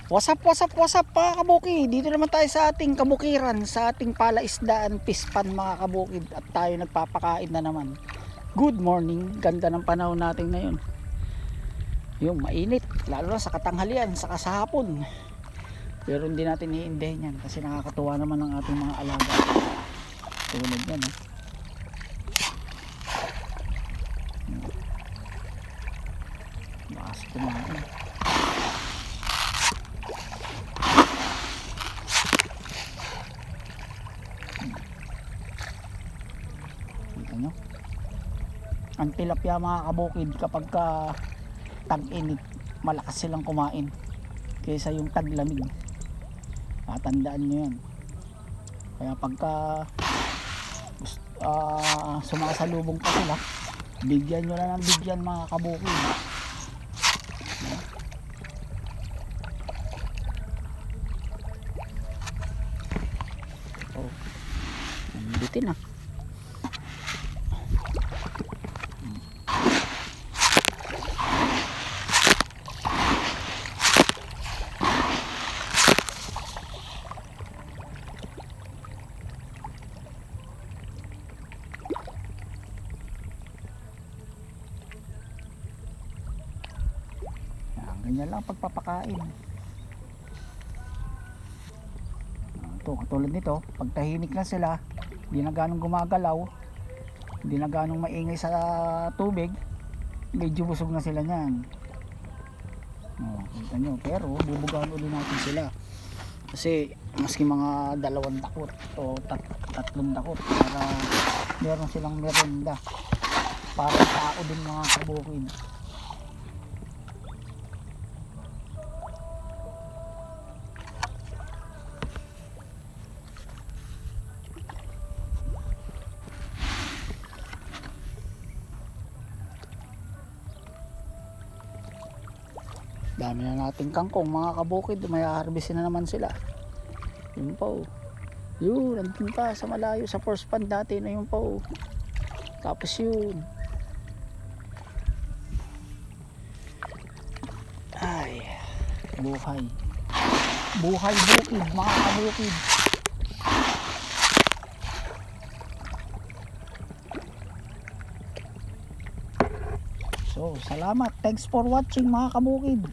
What's up mga kabukid? Dito naman tayo sa ating kabukiran, sa ating palaisdaan, pispan mga kabukid. At tayo nagpapakain na naman. Good morning, ganda ng panahon natin ngayon. Yung mainit, lalo na sa katanghalian, saka sa hapon. Pero hindi natin iindahin yan kasi nakakatuwa naman ang ating mga alaga. Tulad yan eh. Bakas kumain. Nyo? Ang tilapia mga kabukid kapag tag-init malakas silang kumain kaysa yung taglamig. Tandaan nyo yan. Kaya pagka sumasalubong pa sila, bigyan nyo na ng bigyan mga kabukid. Oh, bitin ah. Ganyan lang pagpapakain. Ito, katulad nito, pag tahimik na sila, hindi na ganong gumagalaw, hindi na ganong maingay sa tubig, medyo busog na sila niyan. Kita nyo, pero bubugahan ulit natin sila. Kasi maski mga 2 dakot o 3 dakot para meron silang merenda. Para tao din mga kabukid. Dami na nating kangkong mga kabukid, may harvestin na naman sila. Yun po, yun, nandun pa sa malayo sa first pond dati na yun po. Tapos yun, ay, buhay bukid mga kabukid. So, salamat. Thanks for watching mga kabukid.